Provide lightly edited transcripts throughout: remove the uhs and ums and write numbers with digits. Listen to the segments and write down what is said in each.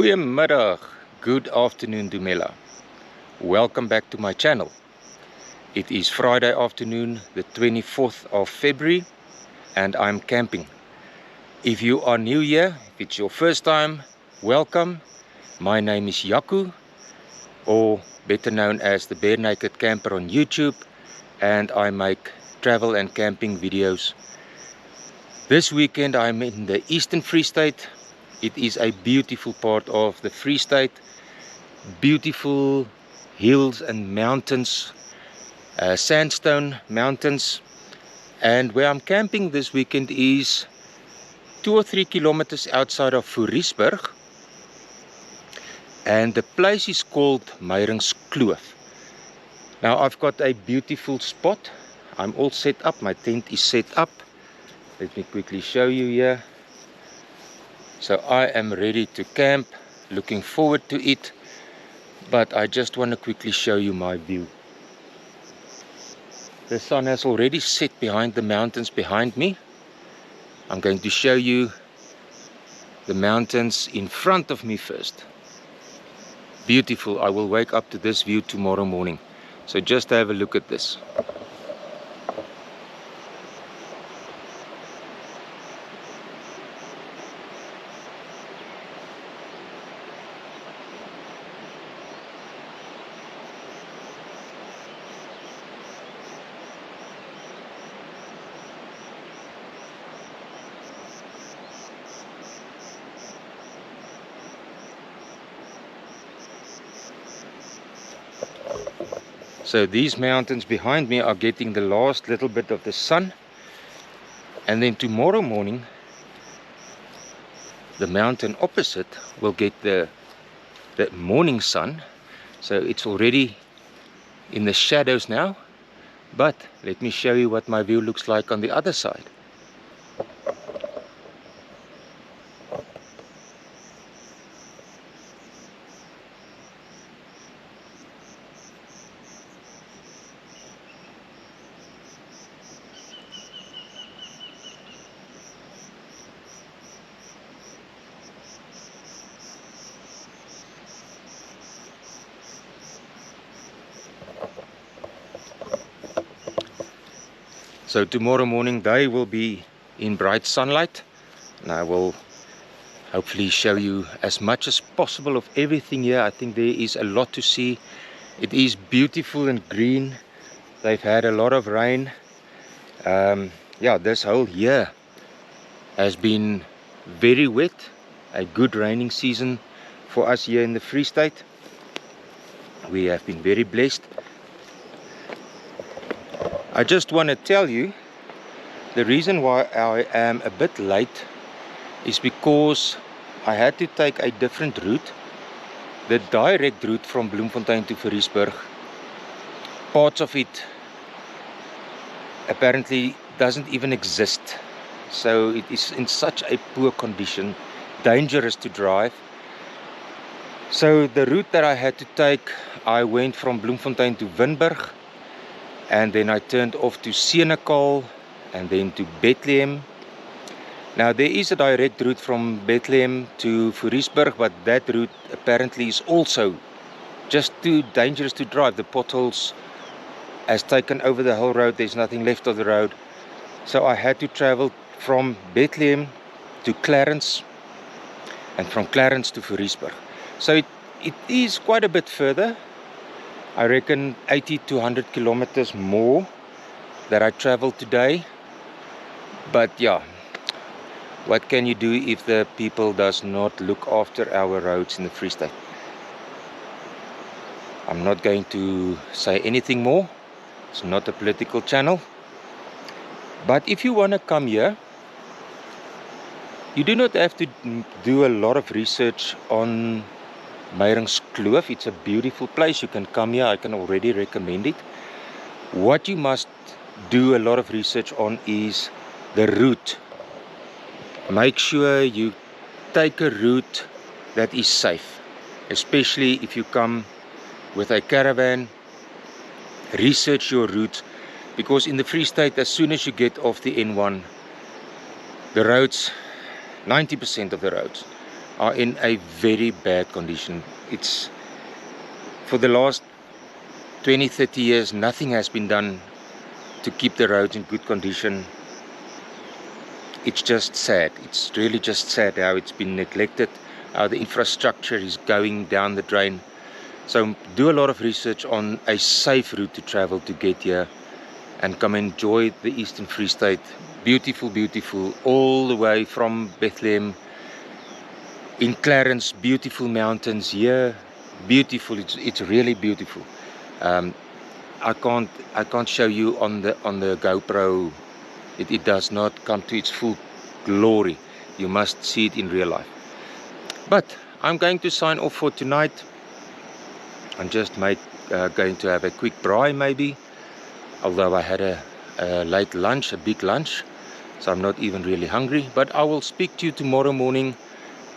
Goeiemiddag, good afternoon Dumela. Welcome back to my channel. It is Friday afternoon, the 24th of February, and I'm camping. If you are new here, if it's your first time, welcome. My name is Yaku, or better known as the Bare Naked Camper on YouTube, and I make travel and camping videos. This weekend I'm in the Eastern Free State. It is a beautiful part of the Free State. Beautiful hills and mountains, sandstone mountains. And where I'm camping this weekend is 2 or 3 kilometers outside of Fouriesburg. And the place is called Meiringskloof. Now I've got a beautiful spot. I'm all set up. My tent is set up. Let me quickly show you here. So I am ready to camp, looking forward to it, but I just want to quickly show you my view. The sun has already set behind the mountains behind me. I'm going to show you the mountains in front of me first. Beautiful. I will wake up to this view tomorrow morning. So just have a look at this. So these mountains behind me are getting the last little bit of the sun, and then tomorrow morning the mountain opposite will get the morning sun. So it's already in the shadows now, but let me show you what my view looks like on the other side. So tomorrow morning they will be in bright sunlight, and I will hopefully show you as much as possible of everything here. I think there is a lot to see. It is beautiful and green. They've had a lot of rain. Yeah, this whole year has been very wet. A good raining season for us here in the Free State. We have been very blessed. I just want to tell you, the reason why I am a bit late is because I had to take a different route. The direct route from Bloemfontein to Fouriesburg, parts of it apparently doesn't even exist. So it is in such a poor condition, dangerous to drive. So the route that I had to take, I went from Bloemfontein to Winburg, and then I turned off to Senekal, and then to Bethlehem. Now there is a direct route from Bethlehem to Fouriesburg, but that route apparently is also just too dangerous to drive. The potholes has taken over the whole road. There's nothing left of the road. So I had to travel from Bethlehem to Clarence, and from Clarence to Fouriesburg. So it is quite a bit further. I reckon 80 to 100 kilometers more that I traveled today. But yeah, what can you do if the people does not look after our roads in the Free State? I'm not going to say anything more. It's not a political channel. But if you want to come here, you do not have to do a lot of research on Meiringskloof. It's a beautiful place. You can come here. I can already recommend it. What you must do a lot of research on is the route. Make sure you take a route that is safe, especially if you come with a caravan. Research your route, because in the Free State, as soon as you get off the N1, the roads, 90% of the roads are in a very bad condition. It's for the last 20-30 years nothing has been done to keep the roads in good condition. It's just sad. It's really just sad how it's been neglected, how the infrastructure is going down the drain. So do a lot of research on a safe route to travel to get here and come enjoy the Eastern Free State. Beautiful, beautiful, all the way from Bethlehem. In Clarence, beautiful mountains here. Beautiful, it's really beautiful. I can't show you on the GoPro. It does not come to its full glory. You must see it in real life. But I'm going to sign off for tonight. I'm just going to have a quick braai maybe, although I had a late lunch, a big lunch, so I'm not even really hungry. But I will speak to you tomorrow morning.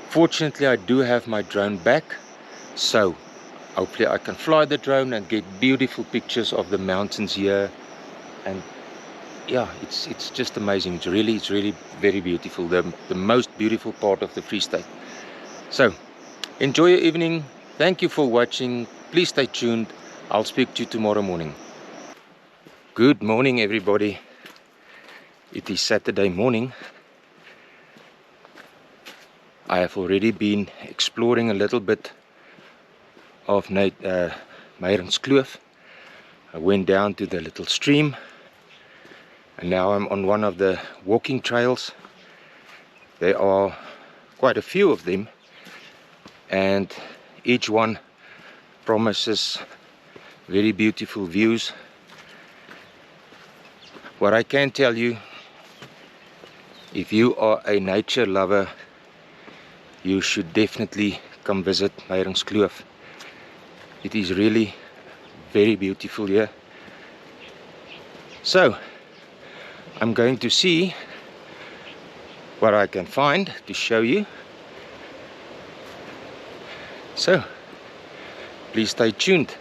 Fortunately, I do have my drone back, so hopefully I can fly the drone and get beautiful pictures of the mountains here. And yeah, it's just amazing. It's really very beautiful. The most beautiful part of the Free State. So enjoy your evening. Thank you for watching. Please stay tuned. I'll speak to you tomorrow morning. Good morning, everybody. It is Saturday morning. I have already been exploring a little bit of Meiringskloof. I went down to the little stream, and now I'm on one of the walking trails. There are quite a few of them, and each one promises very beautiful views. What I can tell you, if you are a nature lover, you should definitely come visit Meiringskloof. It is really very beautiful here. So I'm going to see what I can find to show you. So please stay tuned.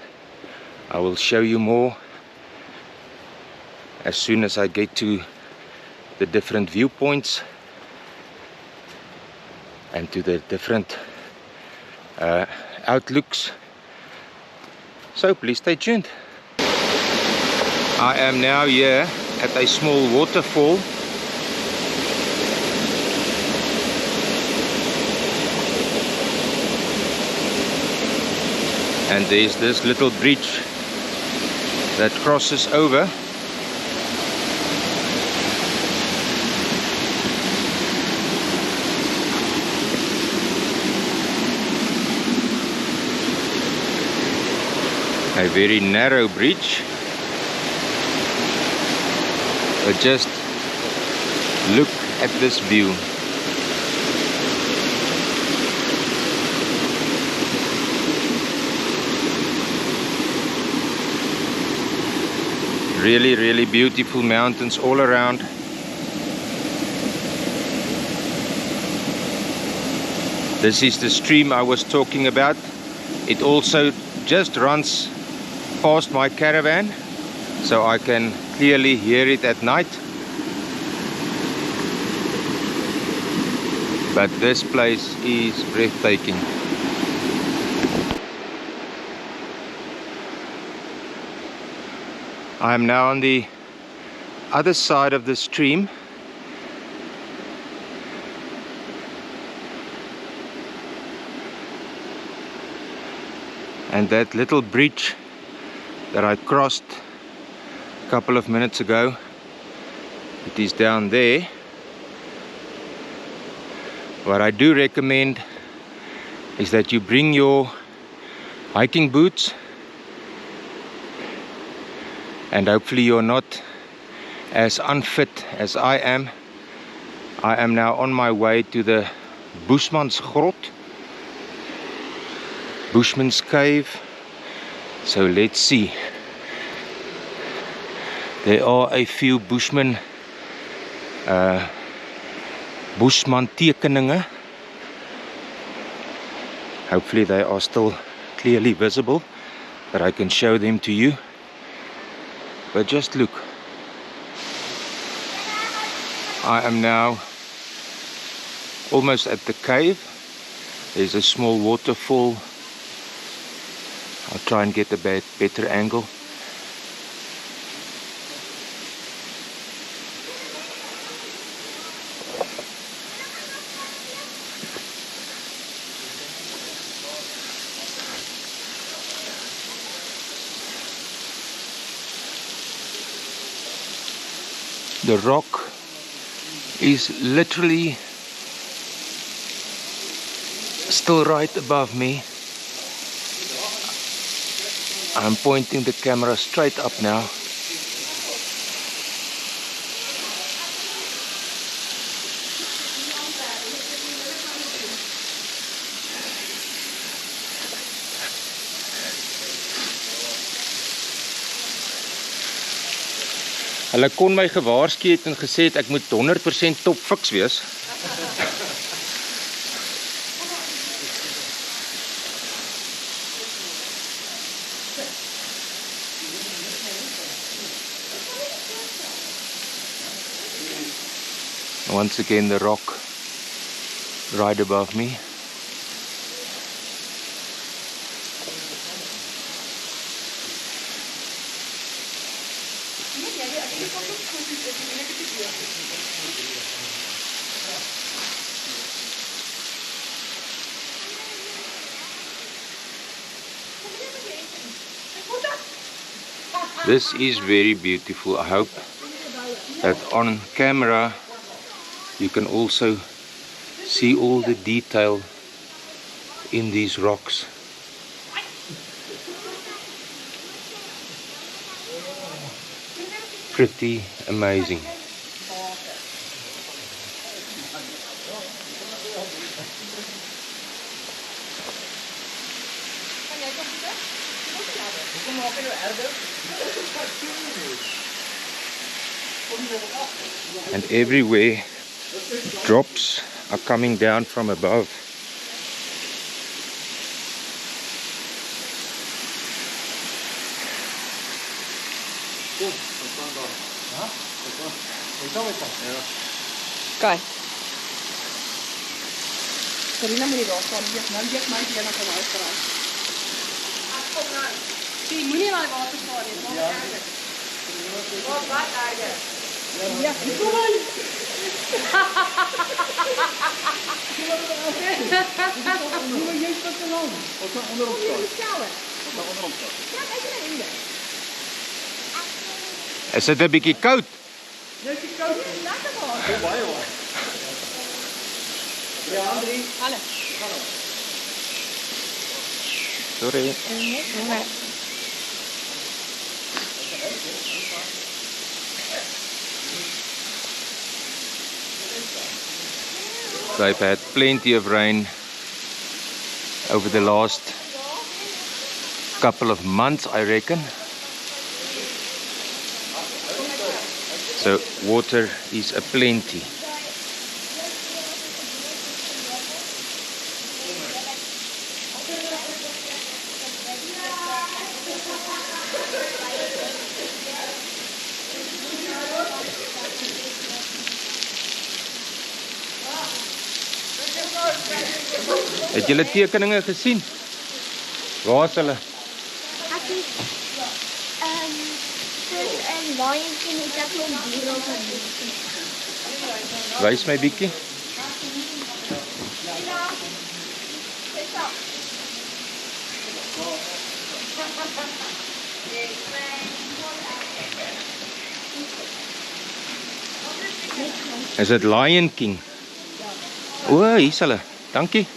I will show you more as soon as I get to the different viewpoints and to the different outlooks. So please stay tuned. I am now here at a small waterfall. And there's this little bridge that crosses over. A very narrow bridge, but just look at this view. Really beautiful mountains all around. This is the stream I was talking about. It also just runs past my caravan, so I can clearly hear it at night. But this place is breathtaking. I am now on the other side of the stream. And that little bridge that I crossed a couple of minutes ago, it is down there. What I do recommend is that you bring your hiking boots, and hopefully you're not as unfit as I am. I am now on my way to the Bushman's Grot, Bushman's Cave. So let's see. There are a few Bushman tekeninge. Hopefully they are still clearly visible, that I can show them to you. But just look. I am now almost at the cave. There's a small waterfall. I'll try and get a better angle. The rock is literally still right above me. I'm pointing the camera straight up now. Hulle kon my gewaarsku het en gesê het ek moet 100% top fiks wees. Once again the rock right above me. This is very beautiful. I hope that on camera you can also see all the detail in these rocks. Pretty amazing. And everywhere drops are coming down from above. Kijk. Carina moet niet opstaan. Nou die mij die naar kan uitgaan. Die moet niet naar de water staan. Ja. Wat eigenlijk? Ja, kom maar. Jy staat te lang. Ons gaan onderop staan. Onderop staan. Ja, ek is in hier. Is dit 'n bietjie koud? Dis koud. Lekker maar. Baie hoor. Ja, Andri. Hallo. Hallo. Sorry. So I've had plenty of rain over the last couple of months, I reckon. So water is aplenty. Het julle tekeninge gesien? Waar is hulle? Ek het Lion King het ek nog diere gesien. Wys my bietjie. Is dit Lion King? O, hier is hulle. Dankie.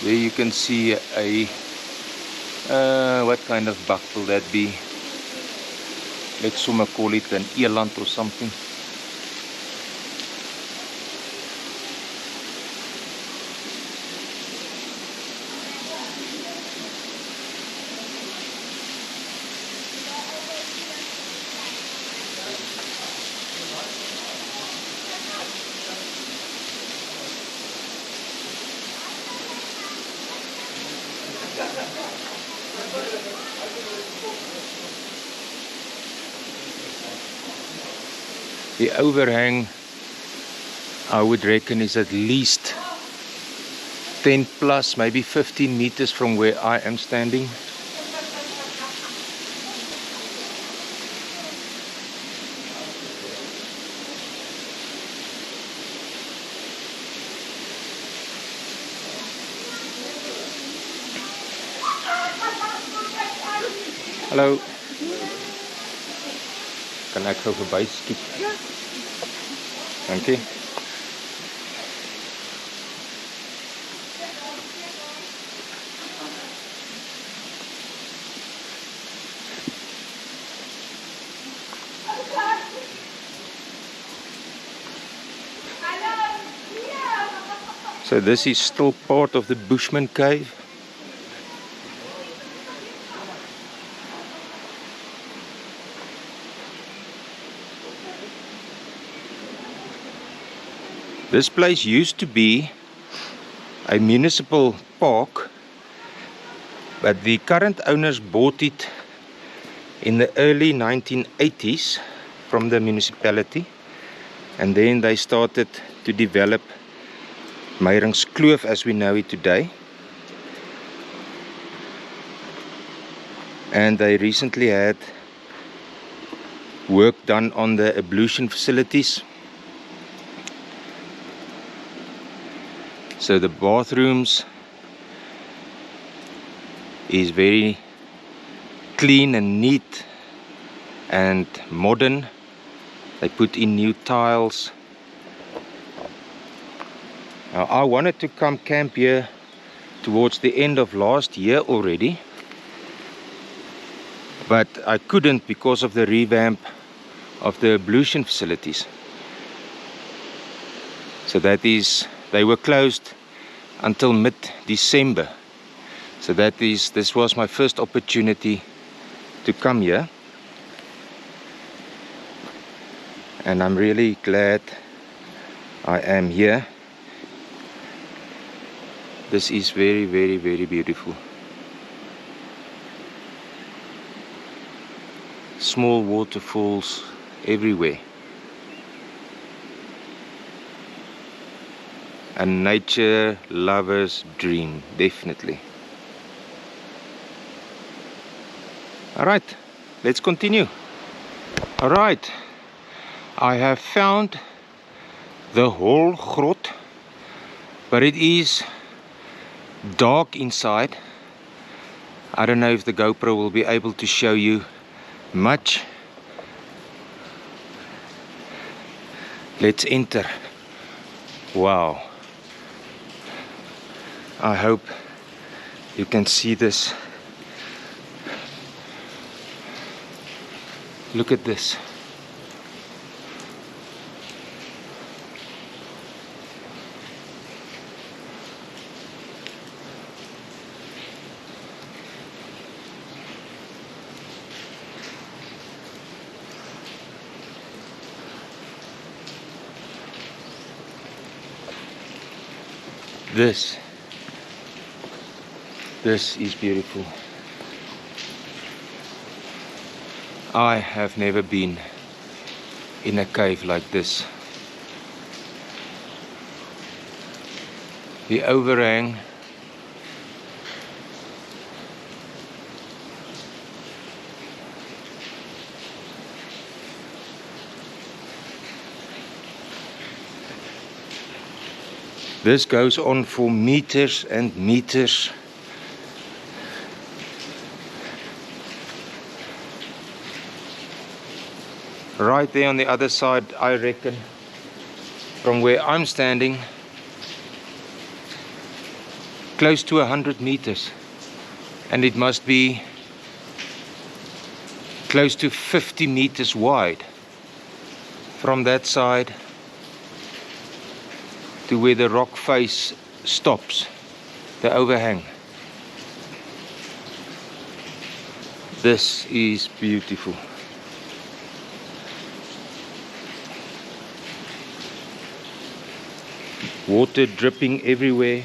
There you can see a what kind of buck will that be? Let's sommer call it an eland or something. The overhang, I would reckon, is at least 10 plus, maybe 15 meters from where I am standing. Hallo. Kan ek gou verby skiet? Ja. Dankie. So this is still part of the Bushman cave. This place used to be a municipal park, but the current owners bought it in the early 1980s from the municipality, and then they started to develop Meiringskloof as we know it today. And they recently had work done on the ablution facilities. So the bathrooms is very clean and neat and modern. They put in new tiles. Now, I wanted to come camp here towards the end of last year already, but I couldn't because of the revamp of the ablution facilities. So that is, they were closed until mid-December. So this was my first opportunity to come here, and I'm really glad I am here. This is very, very, very beautiful. Small waterfalls everywhere. A nature lover's dream, definitely. Alright, let's continue. Alright, I have found the whole grot, but it is dark inside. I don't know if the GoPro will be able to show you much. Let's enter. Wow. I hope you can see this. Look at this. This is beautiful. I have never been in a cave like this. The overhang this goes on for meters and meters. Right there on the other side, I reckon, from where I'm standing, close to 100 meters. And it must be close to 50 meters wide from that side to where the rock face stops, the overhang. This is beautiful. Water dripping everywhere.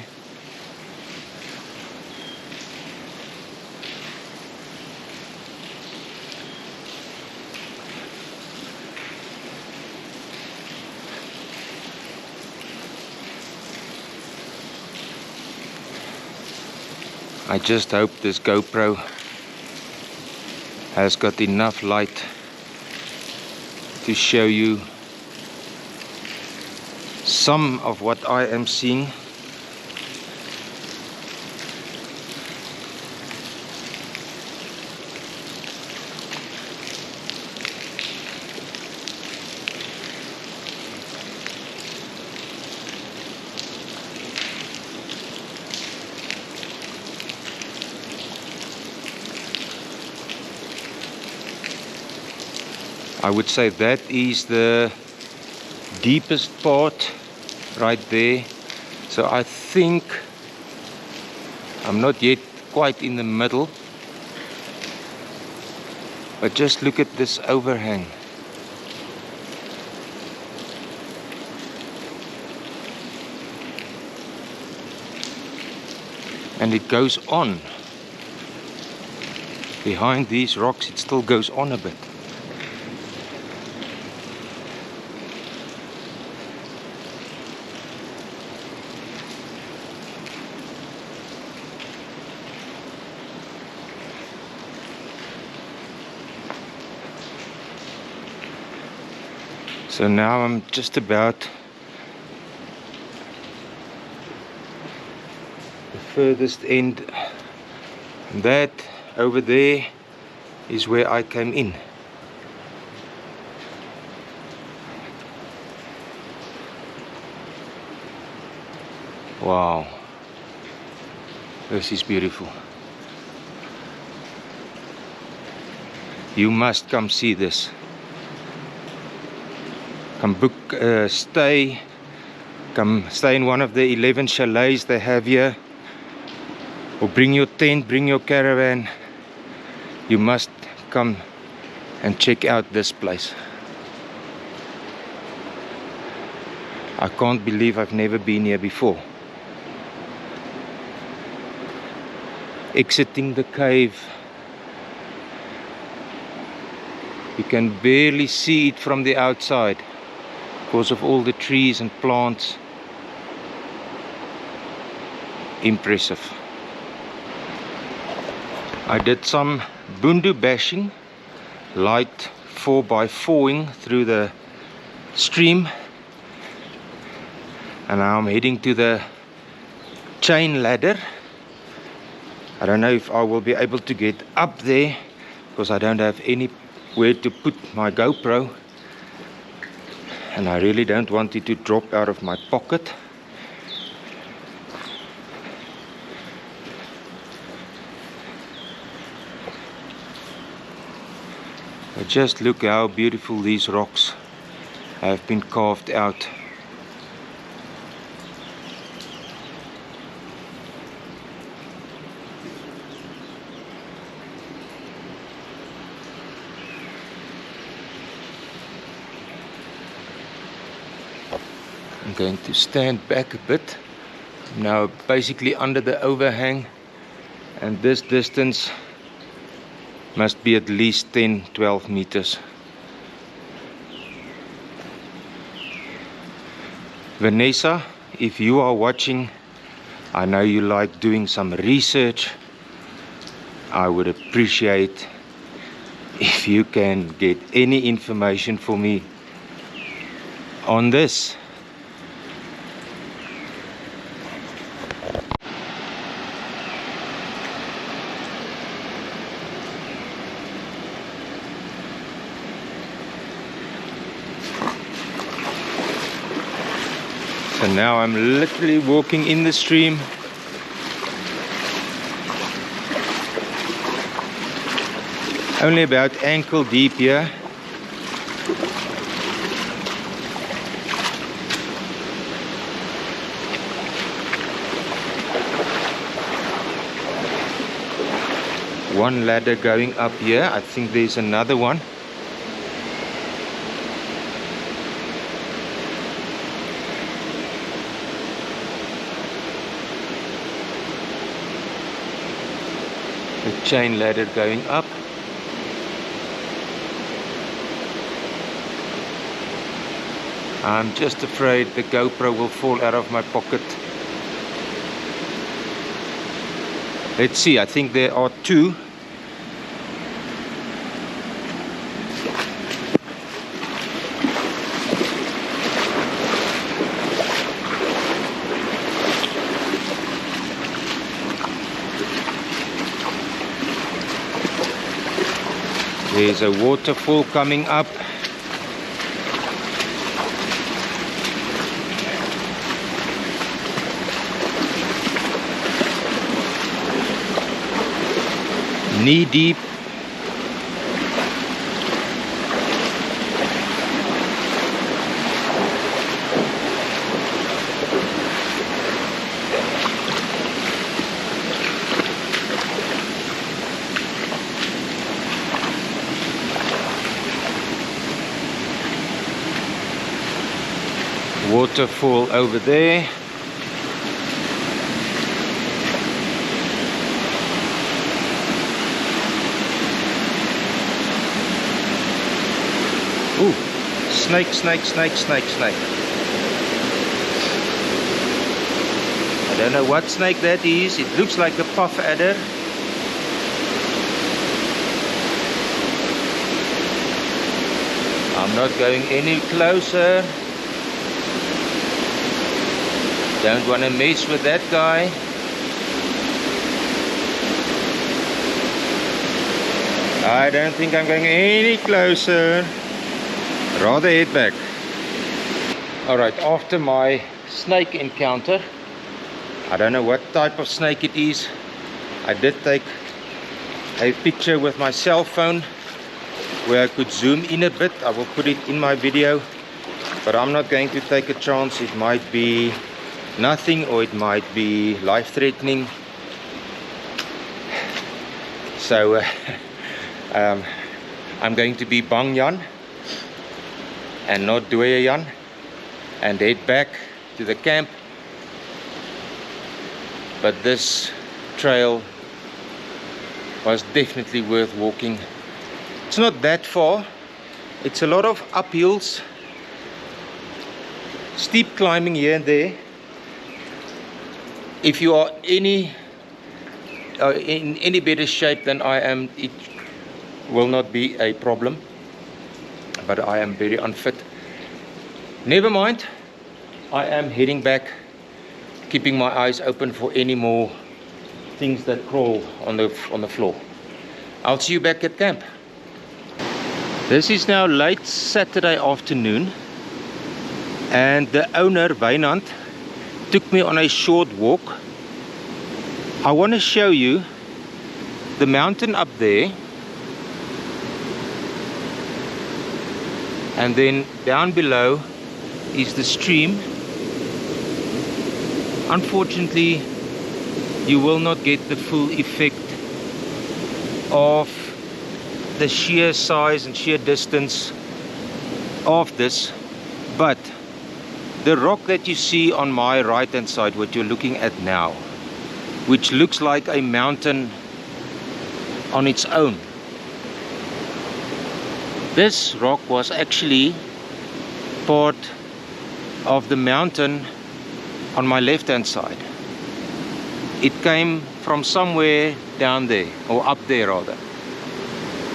I just hope this GoPro has got enough light to show you some of what I am seeing. I would say that is the deepest part right there. So I think I'm not yet quite in the middle, but just look at this overhang. And it goes on. Behind these rocks it still goes on a bit. So now I'm just about the furthest end. And that over there is where I came in. Wow, this is beautiful. You must come see this. Come book stay. Come stay in one of the 11 chalets they have here. Or bring your tent, bring your caravan. You must come and check out this place. I can't believe I've never been here before. Exiting the cave, you can barely see it from the outside because of all the trees and plants. Impressive. I did some bundu bashing, light 4x4ing through the stream, and now I'm heading to the chain ladder. I don't know if I will be able to get up there because I don't have anywhere to put my GoPro, and I really don't want it to drop out of my pocket. But just look how beautiful these rocks have been carved out. I'm going to stand back a bit. I'm now basically under the overhang, and this distance must be at least 10-12 meters. Vanessa, if you are watching, I know you like doing some research. I would appreciate if you can get any information for me on this. So now I'm literally walking in the stream. Only about ankle deep here. One ladder going up here. I think there's another one. The chain ladder going up. I'm just afraid the GoPro will fall out of my pocket. Let's see, I think there are 2. There's a waterfall coming up. Knee deep. Waterfall over there. Ooh, snake, snake, snake, snake, snake. I don't know what snake that is. It looks like a puff adder. I'm not going any closer. Don't want to mess with that guy. I don't think I'm going any closer. Rather head back. Alright, after my snake encounter, I don't know what type of snake it is. I did take a picture with my cell phone where I could zoom in a bit. I will put it in my video, but I'm not going to take a chance. It might be nothing or it might be life-threatening. So I'm going to be Bang Jan and not Dooie Jan and head back to the camp. But this trail was definitely worth walking. It's not that far. It's a lot of uphills, steep climbing here and there. If you are in any better shape than I am, it will not be a problem. But I am very unfit. Never mind. I am heading back, keeping my eyes open for any more things that crawl on the floor. I'll see you back at camp. This is now late Saturday afternoon, and the owner, Wynand, took me on a short walk. I want to show you the mountain up there, and then down below is the stream. Unfortunately, you will not get the full effect of the sheer size and sheer distance of this, but the rock that you see on my right hand side, what you're looking at now, which looks like a mountain on its own, this rock was actually part of the mountain on my left hand side. It came from somewhere down there, or up there rather.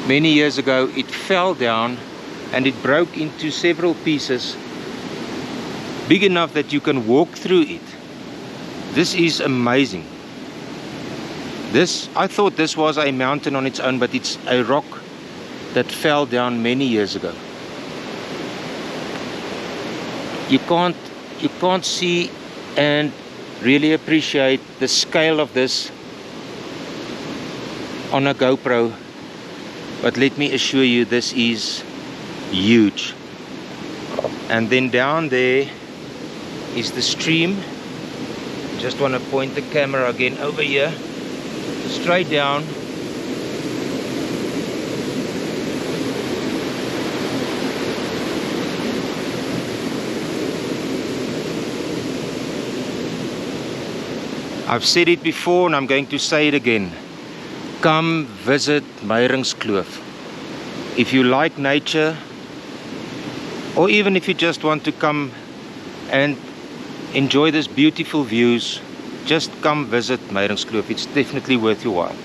Many years ago it fell down and it broke into several pieces big enough that you can walk through it. This is amazing. I thought this was a mountain on its own, but it's a rock that fell down many years ago. You can't see and really appreciate the scale of this on a GoPro, but let me assure you, this is huge. And then down there is the stream. Just want to point the camera again over here, straight down. I've said it before and I'm going to say it again. Come visit Meiringskloof. If you like nature, or even if you just want to come and enjoy these beautiful views, just come visit Meiringskloof. It's definitely worth your while.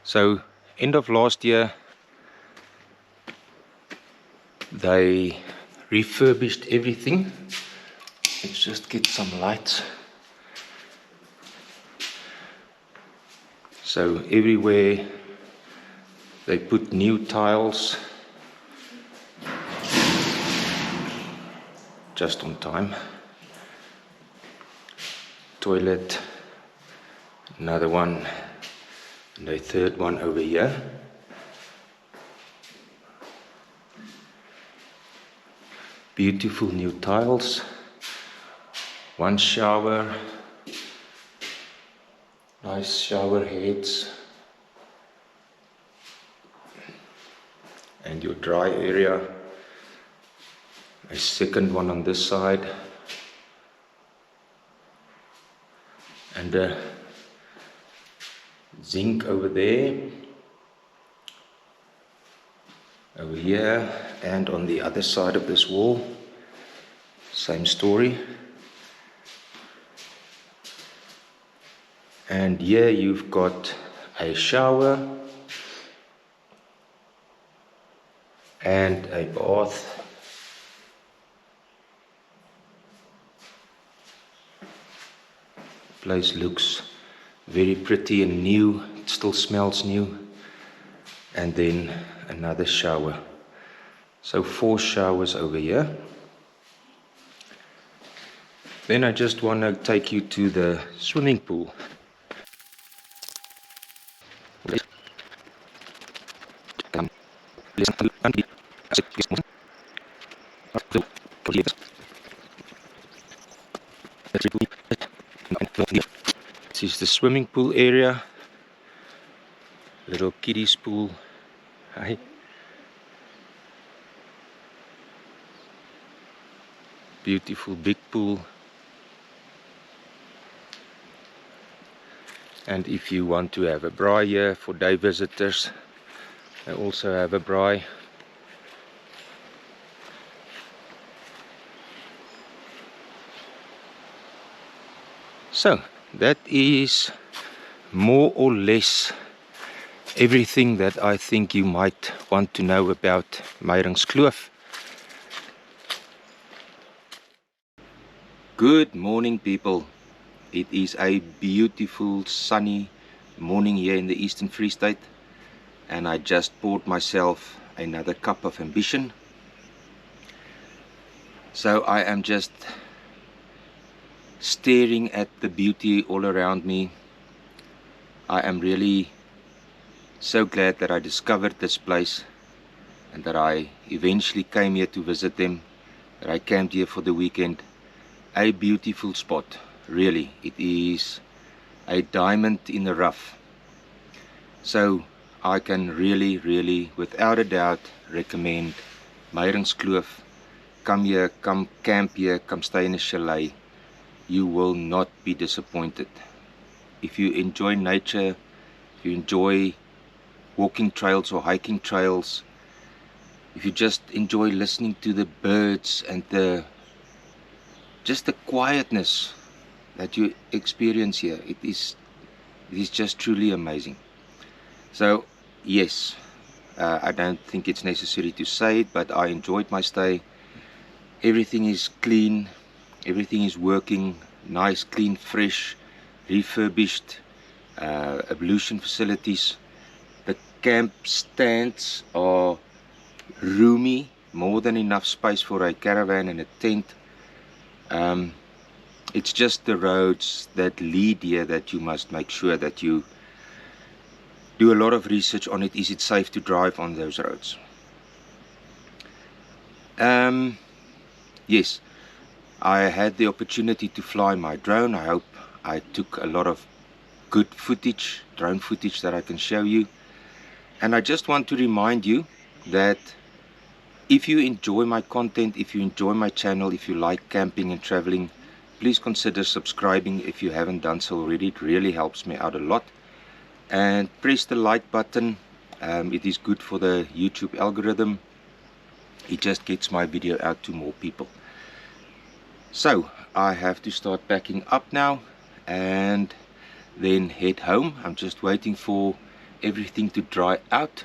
So, end of last year, they refurbished everything. Let's just get some lights. So, everywhere they put new tiles, just on time. Toilet, another one, and a third one over here. Beautiful new tiles. One shower. Nice shower heads. And your dry area. A second one on this side. And a zinc over there. Over here and on the other side of this wall. Same story. And here you've got a shower and a bath. Place looks very pretty and new. It still smells new. And then another shower. So 4 showers over here. Then I just want to take you to the swimming pool. This is the swimming pool area. Little kiddies pool. Hi. Beautiful big pool. And if you want to have a braai here for day visitors, they also have a braai. So that is more or less everything that I think you might want to know about Meiringskloof. Good morning, people. It is a beautiful sunny morning here in the Eastern Free State, and I just poured myself another cup of ambition. So I am just staring at the beauty all around me. I am really so glad that I discovered this place and that I eventually came here to visit them, that I camped here for the weekend. A beautiful spot, really. It is a diamond in the rough. So I can really, without a doubt, recommend Meiringskloof. Come here, come camp here, come stay in a chalet. You will not be disappointed. If you enjoy nature, if you enjoy walking trails or hiking trails, if you just enjoy listening to the birds and just the quietness that you experience here, it is just truly amazing. So yes, I don't think it's necessary to say it, but I enjoyed my stay. Everything is clean, everything is working, nice, clean, fresh, refurbished, ablution facilities. The camp stands are roomy, more than enough space for a caravan and a tent. It's just the roads that lead here that you must make sure that you do a lot of research on it. Is it safe to drive on those roads? Yes, I had the opportunity to fly my drone. I hope I took a lot of good footage, drone footage that I can show you. And I just want to remind you that if you enjoy my content, if you enjoy my channel, if you like camping and traveling, please consider subscribing if you haven't done so already. It really helps me out a lot. And press the like button. It is good for the YouTube algorithm. It just gets my video out to more people. So I have to start packing up now and then head home. I'm just waiting for everything to dry out.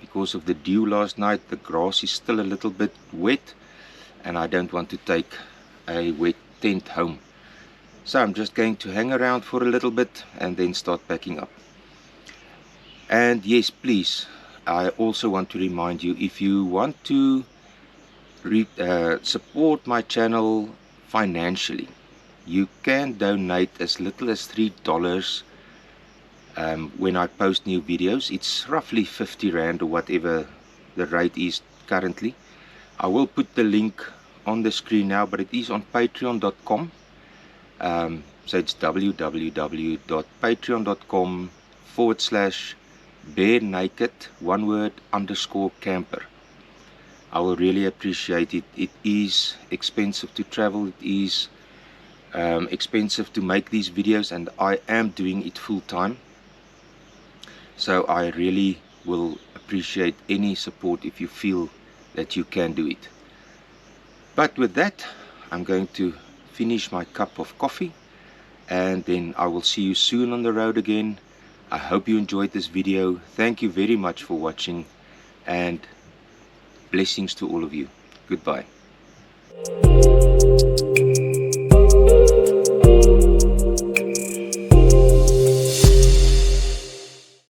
Because of the dew last night, the grass is still a little bit wet, and I don't want to take a wet tent home. So I'm just going to hang around for a little bit and then start packing up. And yes, please, I also want to remind you, if you want to support my channel financially, you can donate as little as $3 when I post new videos. It's roughly 50 Rand or whatever the rate is currently. I will put the link on the screen now, but it is on patreon.com. So it's www.patreon.com/barenaked, one word, _camper. I will really appreciate it. It is expensive to travel. It is expensive to make these videos, and I am doing it full time. So I really will appreciate any support if you feel that you can do it. But with that, I'm going to finish my cup of coffee, and then I will see you soon on the road again. I hope you enjoyed this video. Thank you very much for watching, and blessings to all of you. Goodbye.